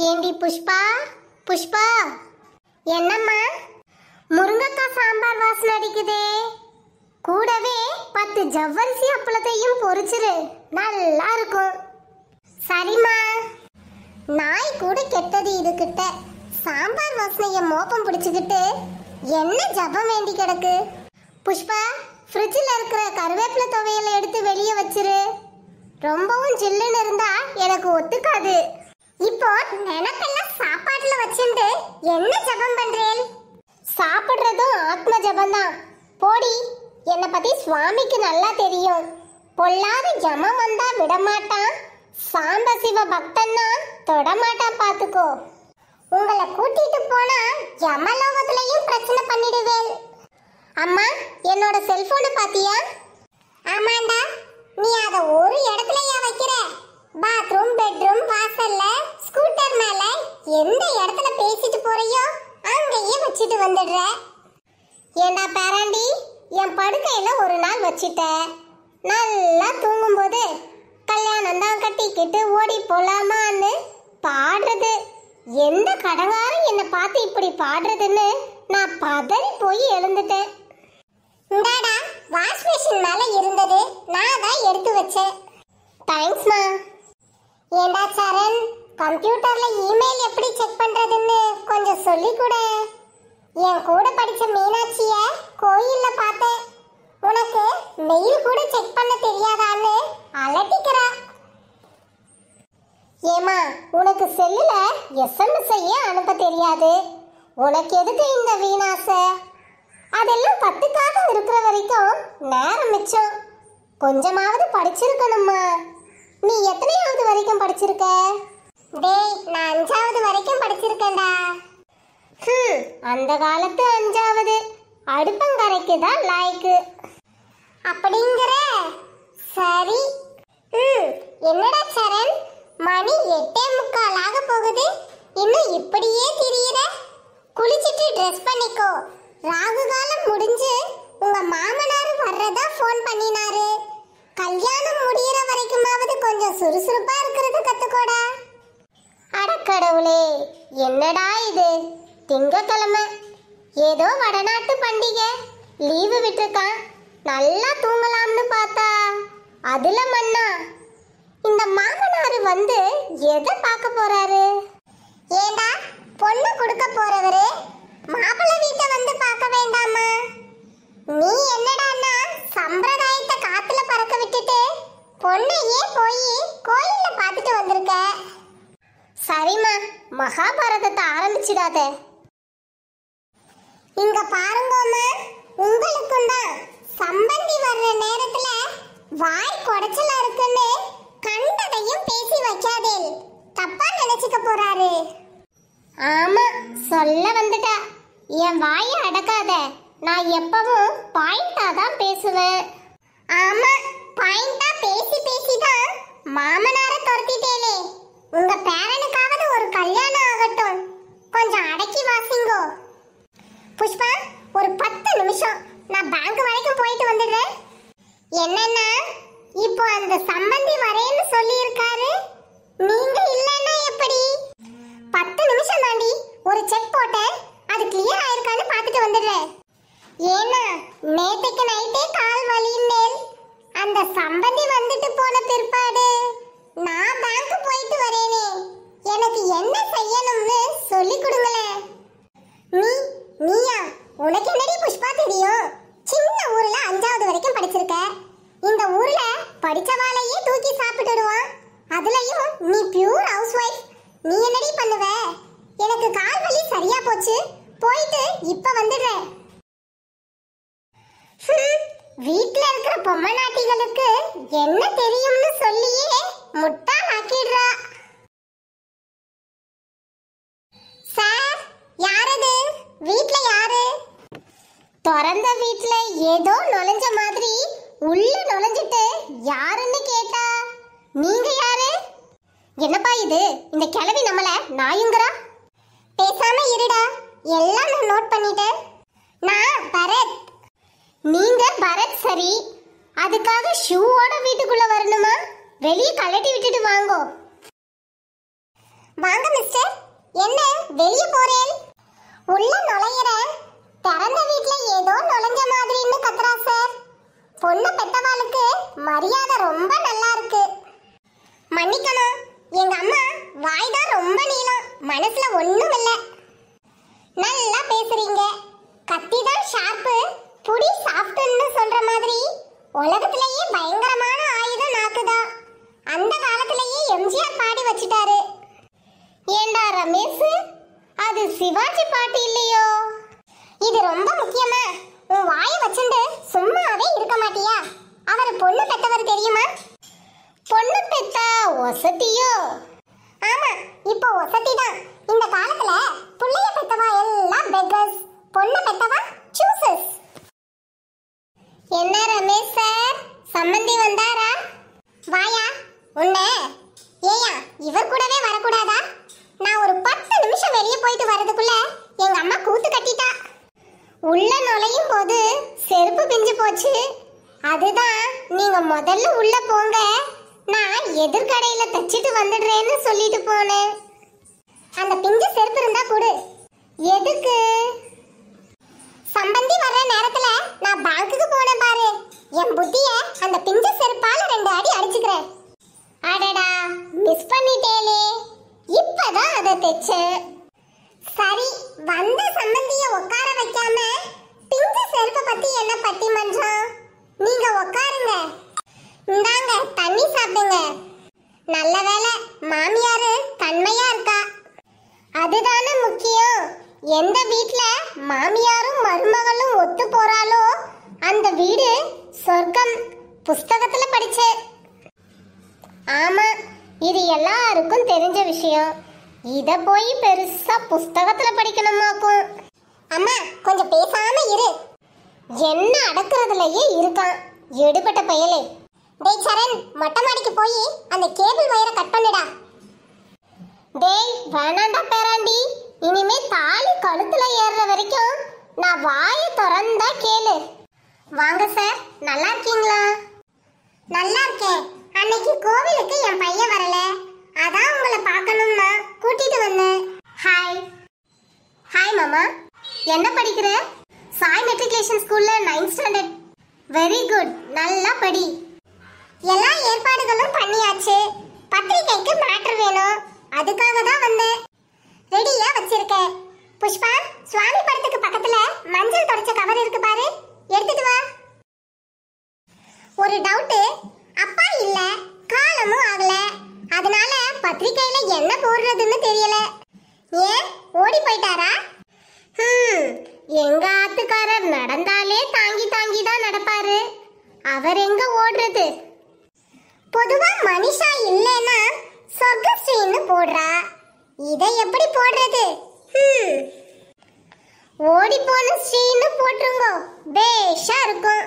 ஏண்டி புஷ்பா, புஷ்பா என்னம்மா? முருங்கக்காய் சாம்பார் வாசனை அடிக்குதே. கூடவே 10 ஜவ்வரிசி அப்பளத்தையும் பொரிச்சிரு, நல்லா இருக்கும். சரிம்மா. நாய் கூட கெட்டது இதுகிட்ட. சாம்பார் வாசனைய மோப்பம் பிடிச்சுக்கிட்டு என்ன ஜபம் வேண்டி கிடக்கு. புஷ்பா, ஃப்ரிட்ஜில் இருக்கிற கருவேப்பிலை துவையலை எடுத்து வெளியே வச்சிரு. ரொம்பவும் ஜில்லுன்னு இருந்தா எனக்கு ஒத்துக்காது. இப்போ நினைப்பெல்லாம் சாப்பாட்டுல வச்சுட்டு என்ன ஜபம் பண்றேன்? சாப்பிடுறதும் ஆத்ம ஜபம்தான். போடி, என்னை பத்தி சுவாமிக்கு நல்லா தெரியும். பொல்லாத யமம் வந்தா விடமாட்டான், சாம்ப சிவ பக்தன்னா தொடமாட்டான். பாத்துக்கோ. உங்களை கூட்டிட்டு போனா யமலோகத்திலையும் பிரச்சனை பண்ணிடுவேன். அம்மா, என்னோட செல்போனை பாத்தியா? ஆமாண்டா. நீ அதை ஒரு இடத்துலயா வைக்கிற? பாத்ரூம், பெட்ரூம், வாசல்ல, ஸ்கூட்டர் மேல எந்த இடத்துல பேசிட்டு போறியோ அங்கேயே வச்சுட்டு வந்துடுற. ஏண்டா பேராண்டி, என் படுக்கையில ஒரு நாள் வச்சிட்ட. நல்லா தூங்கும்போது கல்யாணம் தான் கட்டிக்கிட்டு ஓடி போலாமான்னு பாடுறது. எந்த கடங்காரம் என்னை பார்த்து இப்படி பாடுறதுன்னு நான் பதறி போய் எழுந்துட்டேன். இந்தாடா, வாஷ் மிஷின் மேல இருந்தது, நான் தான் எடுத்து வச்சேன். தேங்க்ஸ்மா. ஏண்டா சரண், கம்ப்யூட்டர்ல இமெயில் எப்படி செக் பண்றதுன்னு கொஞ்சம் சொல்லி கொடு. என் கூட படிச்ச மீனாட்சிய கோயில்ல பார்த்தேன். உனக்கு மெயில் கூட செக் பண்ண தெரியாதான்னு அலட்டிக்கிறா. ஏமா, உனக்கு செல்லுல SMS அனுப்ப தெரியாது. உனக்கு எதுக்கு இந்த வீணாசை? அதெல்லாம் கத்துக்காத இருக்கிற வரைக்கும் நேரம் மிச்சம். கொஞ்சமாவது படிச்சிருக்கணுமா? நீ எத்தனையாவது வரைக்கும் படிச்சிருக்க? டேய், நான் 5வது வரைக்கும் படிச்சிருக்கேன்டா. அந்த காலத்து 5வது அடுப்பங்கரைக்கு தான் லாய்க்கு அப்படிங்கிற. சரி. என்னடா சரண், மணி 8:45 ஆக போகுது, இன்னும் இப்படியே திரியிற? குளிச்சிட்டு ட்ரெஸ் பண்ணிக்கோ. ராகு காலம் முடிஞ்சு உங்க மாமனார் வர்றதா ஃபோன் பண்ணினாரு. கல்யாணம் முடியற வரைக்குமாவது கொஞ்சம் சுறுசுறுப்பா இருக்கிறது கத்துக்கோடா. அடக்கடவுளே, என்னடா இது? திங்கக்கிழமை ஏதோ வடநாட்டு பண்டிகை, லீவு விட்டுருக்கான். நல்லா தூங்கலாம்னு பார்த்தா அதுல மண்ணா. இந்த மாமனார் வந்து எதை பார்க்க போறாரு? ஏண்டா, பொண்ணு கொடுக்க போறவரு மாப்பிள்ளை வீட்டை வந்து பார்க்க வேண்டாமா? நீ என்னடான்னா சம்பிரதாயத்தை காத்துல பறக்க விட்டுட்டு பொண்ணையே போய் கோயில்ல பார்த்துட்டு வந்திருக்க. சரிம்மா, மகாபாரதத்தை ஆரம்பிச்சிடாத. இங்க பாருங்கம்மா, உங்களுக்கும் தான் சம்பந்தி வர்ற நேரத்துல வாய் குடைச்சலா இருக்குன்னு கண்டதையும் பேசி வைக்காதே, தப்பா நினைச்சுக்க போறாரு. ஆமா, சொல்ல வந்துட்டா. என் வாயை அடக்காத. நான் எப்பவும் பாயிண்டா தான் பேசுவேன். ஆமா, பாயிண்டா பேசி பேசி தான் மாமனார துரத்திட்டேனே. உங்க பேரனுக்காவது ஒரு கல்யாணம் ஆகட்டும், கொஞ்சம் அடக்கி வாசிங்கோ. புஷ்பா, ஒரு 10 நிமிஷம் நான் பேங்க் வரைக்கும் போயிட்டு வந்துடுறேன். என்னன்னா, இப்போ அந்த சம்பந்தி வரேன்னு சொல்லி இருக்காரு, நீங்க இல்லைன்னா எப்படி? 10 நிமிஷம் தாண்டி. ஒரு செக் போட்டேன், அது கிளியர் ஆயிருக்கான்னு பார்த்துட்டு வந்துடுறேன். ஏன்னா நேத்தைக்கு நைட்டே கால் வலின்னேன். அந்த சம்பந்தி வந்துட்டு போன பிற்பாடு நான் பேங்க் போயிட்டு வரேனே, எனக்கு என்ன செய்யணும்னு சொல்லி கொடுங்களேன். நீயா? உனக்கு என்னடி புஷ்பா தெரியும்? சின்ன ஊர்ல 5வது வரைக்கும் படிச்சிருக்க. இந்த ஊர்ல படிச்சவாளையே தூக்கி சாப்பிட்டுடுவான். அதுலயும் நீ பியூர் ஹவுஸ் வைஃப். நீ என்னடி பண்ணுவ? எனக்கு கால் வலி சரியா போச்சு, போயிட்டு இப்ப வந்துடுறேன். வீட்ல இருக்கிற பொம்மை நாட்டிகளுக்கு என்ன தெரியும்னு சொல்லியே முட்டாள் ஆக்கிடுறா. சார், யாரது? வீட்ல யாரு? திறந்த வீட்ல ஏதோ நுழைஞ்ச மாதிரி உள்ள நுழைஞ்சிட்டு யாருன்னு கேட்டா நீங்க யாரு? என்னப்பா இது? இந்த கிழவி நம்மள நாயுங்கறா. பேசாம இருடா, எல்லாம் நான் நோட் பண்ணிட்டேன். நான் பரத். நீங்க பரத் சரி, அதுக்காக ஷூவோட வீட்டுக்குள்ள வரணுமா? வெளியே கழட்டி விட்டுட்டு வாங்கோ. வாங்க மிஸ்டர். என்ன வெளிய போறேன்? உள்ள நுழையறேன். திறந்த வீட்ல ஏதோ நுழைஞ்ச மாதிரின்னு கத்துறா சார். பொண்ணு பெத்தவாளுக்கு மரியாதை ரொம்ப நல்லா இருக்கு. மன்னிக்கணும், எங்க அம்மா வாய் தான் ரொம்ப நீளம், மனசுல ஒண்ணும் இல்ல. நல்லா பேசுறீங்க. கத்தி தான் ஷார்ப்பு, புடி சாஃப்ட்னு சொல்ற மாதிரி உலகத்திலேயே பயங்கரமான ஆயுதம் நாக்குதான். அந்த காலத்திலேயே எம்ஜிஆர் பாடி வச்சிட்டாரு. ஏண்டா ரமேஷ், அது சிவாஜி பாட்டு இல்லையோ? இது ரொம்ப முக்கியமா? உன் வாயை வச்சுண்டு சும்மாவே இருக்க மாட்டியா? அவர் பொண்ணு பெத்தவர் தெரியுமா? பொண்ணு பெத்தா ஒசத்தியோ? ஆமா, இப்போ ஒசத்தி தான். இந்த காலத்துல புள்ளைய பெத்தவா எல்லாம் பெக்கர்ஸ், பொண்ணு பெத்தவா சூசஸ். என்ன ரமேஷ் சார், சம்மந்தி வந்தாரா? வாயா. உன்ன ஏயா இவர் கூடவே வரக்கூடாதா? நான் ஒரு 10 நிமிஷம் வெளியே போயிட்டு வரதுக்குள்ள எங்க அம்மா கூத்து கட்டிட்டா. உள்ள நுழையும் போது செருப்பு பிஞ்சு போச்சு. அதுதான் நீங்க முதல்ல உள்ள போங்க, நான் எதிர்கடையில தச்சிட்டு வந்துடுறேன்னு சொல்லிட்டு போனேன். அந்த பிஞ்ச செருப்பு இருந்தா கொடு. எதுக்கு? சம்பந்தி வர்ற நேரத்துல நான் பேங்க்குக்கு போனேன் பாரு, என் புத்திய அந்த பிஞ்ச செருப்பால 2 அடி அடிச்சுக்கிறேன். அடடா, மிஸ் பண்ணிட்டேலே. இப்பதான் அதை தைச்சேன். சரி, வந்த சம்பந்திய உட்கார வைக்காம பிஞ்ச செருப்பை பத்தி என்ன பட்டிமன்றம்? நீங்க உட்காருங்க. இந்தாங்க தண்ணி சாப்பிடுங்க. நல்ல வேளை மாமியாரு தன்மையா இருக்கா, அதுதானே முக்கியம். எந்த வீட்ல மாமியாரும் மருமகளும் ஒத்து போறாளோ அந்த வீடு சொர்க்கம். புஸ்தகத்துல படிச்சேன். ஆமா, இது எல்லாருக்கும் தெரிஞ்ச விஷயம். இத போய் பெருசா புஸ்தகத்துல படிக்கணுமாக்கும். அம்மா கொஞ்சம் பேசாம இரு. என்ன அடக்குறதுலயே இருக்கான் எடுபட்ட பயலே. டேய் சரண், மொட்டை மாடிக்கு போய் அந்த கேபிள் வயரை கட் பண்ணுடா. டேய் வேணாண்டா பேராண்டி, இனிமே தாலி கழுத்துல ஏறுற வரைக்கும் நான் வாயை திறந்தா கேளு. வாங்க சார், நல்லா இருக்கீங்களா? நல்லா இருக்கேன். அன்னைக்கு கோவிலுக்கு என் பையன் வரல, அதான் உங்களை பார்க்கணும்னா கூட்டிட்டு வந்தேன். ஹாய். ஹாய் மாமா. என்ன படிக்கிற? சாய் மெட்ரிகுலேஷன் ஸ்கூல்ல 9th ஸ்டாண்டர்ட். வெரி குட், நல்லா படி. எல்லா ஏற்பாடுகளும் பண்ணியாச்சு. பத்திரிக்கைக்கு மேட்டர் வேணும், அதுக்காக தான் வந்தேன். ரெடியா வச்சிருக்கேன். புஷ்பா, சுவாமி படத்துக்கு பக்கத்துல மஞ்சள் தொடச்ச கவர் இருக்கு பாரு, எடுத்துட்டு வா. ஒரு டவுட், அப்பா இல்ல, காலமும் ஆகல, அதனால பத்திரிக்கையில என்ன போடுறதுன்னு தெரியல. ஏன் ஓடி போயிட்டாரா? எங்க ஆத்துக்காரர் நடந்தாலே தாங்கி தாங்கி தான் நடப்பாரு, அவர் எங்க ஓடுறது? பொதுவா மனிஷா இல்லைன்னா சொர்க்கஸ்ரீன்னு போடுறா, இதை எப்படி போடுறது? ஓடி போன ஸ்ரீன்னு போட்டுருங்கோ, பேஷா இருக்கும்.